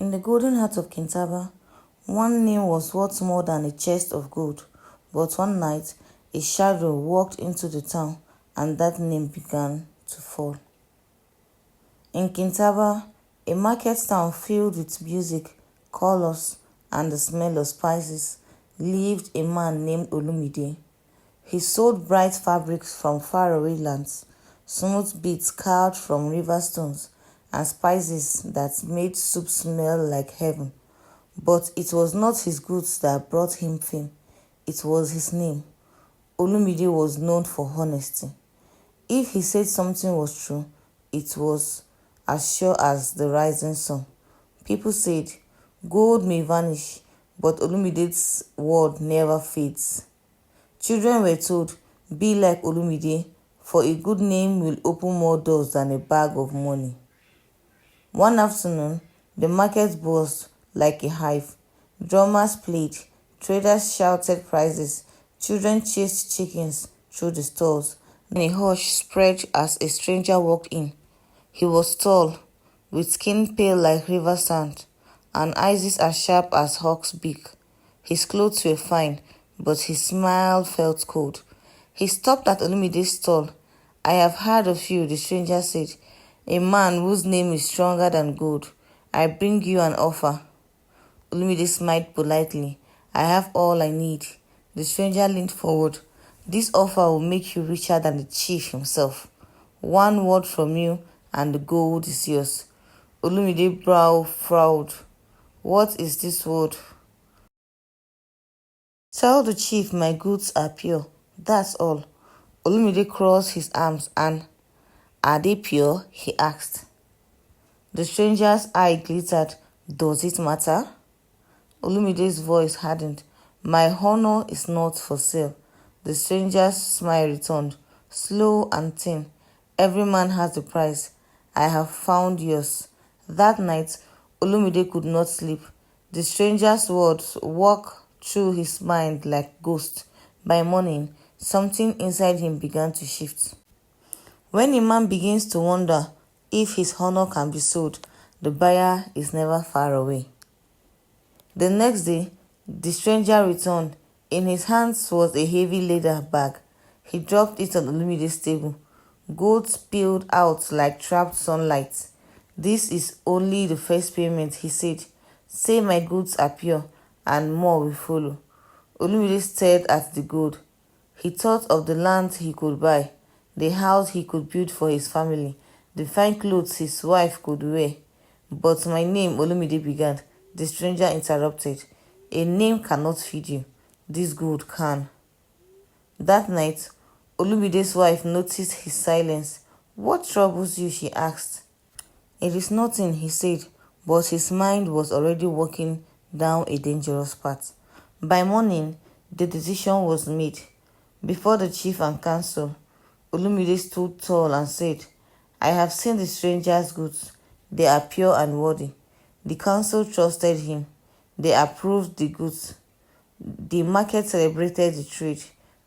In the golden heart of Kintaba, one name was worth more than a chest of gold. But one night, a shadow walked into the town, and that name began to fall. In Kintaba, a market town filled with music, colors, and the smell of spices, lived a man named Olumide. He sold bright fabrics from faraway lands, smooth beads carved from river stones, and spices that made soup smell like heaven. But it was not his goods that brought him fame, it was his name. Olumide was known for honesty. If he said something was true, it was as sure as the rising sun. People said, gold may vanish, but Olumide's word never fades. Children were told, be like Olumide, for a good name will open more doors than a bag of money. One afternoon, the market buzzed like a hive. Drummers played, traders shouted prices, children chased chickens through the stalls. Then a hush spread as a stranger walked in. He was tall, with skin pale like river sand, and eyes as sharp as hawk's beak. His clothes were fine, but his smile felt cold. He stopped at Olumide's stall. I have heard of you, the stranger said, a man whose name is stronger than gold. I bring you an offer. Olumide smiled politely. I have all I need. The stranger leaned forward. This offer will make you richer than the chief himself. One word from you, and the gold is yours. Olumide's brow frowned. What is this word? Tell the chief my goods are pure. That's all. Olumide crossed his arms and, are they pure? He asked. The stranger's eye glittered. Does it matter? Olumide's voice hardened. My honor is not for sale. The stranger's smile returned, slow and thin. Every man has a price. I have found yours. That night, Olumide could not sleep. The stranger's words walked through his mind like ghosts. By morning, something inside him began to shift. When a man begins to wonder if his honor can be sold, the buyer is never far away. The next day, the stranger returned. In his hands was a heavy leather bag. He dropped it on Olumide's table. Gold spilled out like trapped sunlight. This is only the first payment, he said. Say my goods are pure, and more will follow. Olumide stared at the gold. He thought of the land he could buy, the house he could build for his family, the fine clothes his wife could wear. But my name, Olumide began. The stranger interrupted. A name cannot feed you. This gold can. That night, Olumide's wife noticed his silence. What troubles you? She asked. It is nothing, he said, but his mind was already walking down a dangerous path. By morning, the decision was made. Before the chief and council, Olumide stood tall and said, I have seen the stranger's goods. They are pure and worthy. The council trusted him. They approved the goods. The market celebrated the trade.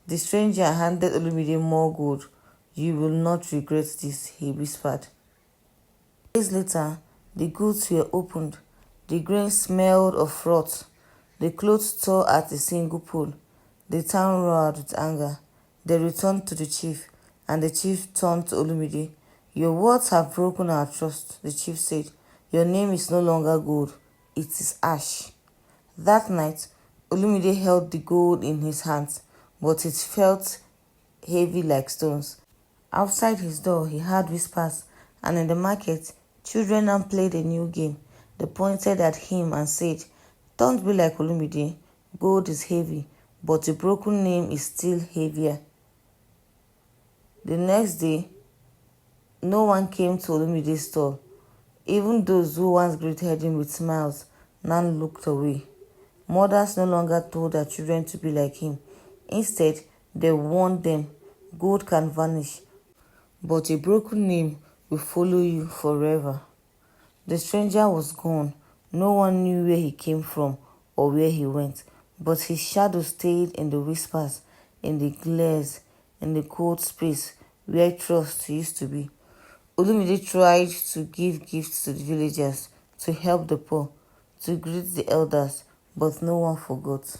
The stranger handed Olumide more gold. You will not regret this, he whispered. Days later, the goods were opened. The grain smelled of rot. The clothes tore at a single pull. The town roared with anger. They returned to the chief, and the chief turned to Olumide. Your words have broken our trust, the chief said. Your name is no longer gold. It is ash. That night, Olumide held the gold in his hands, but it felt heavy like stones. Outside his door, he heard whispers, and in the market, children now played a new game. They pointed at him and said, Don't be like Olumide. Gold is heavy, but a broken name is still heavier. The next day, no one came to Olumide's store. Even those who once greeted him with smiles now looked away. Mothers no longer told their children to be like him. Instead, they warned them, gold can vanish, but a broken name will follow you forever. The stranger was gone. No one knew where he came from or where he went, but his shadow stayed in the whispers, in the glares, in the cold space where trust used to be. Olumide tried to give gifts to the villagers to help the poor, to greet the elders, but no one forgot.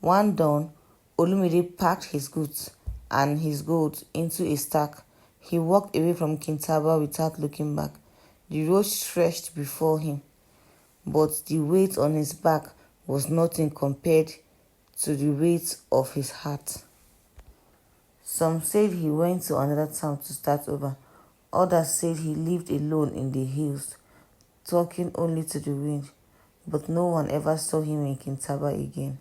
One dawn, Olumide packed his goods and his gold into a stack. He walked away from Kintaba without looking back. The road stretched before him, but the weight on his back was nothing compared to the weight of his heart. Some said he went to another town to start over. Others said he lived alone in the hills, talking only to the wind. But no one ever saw him in Kintaba again.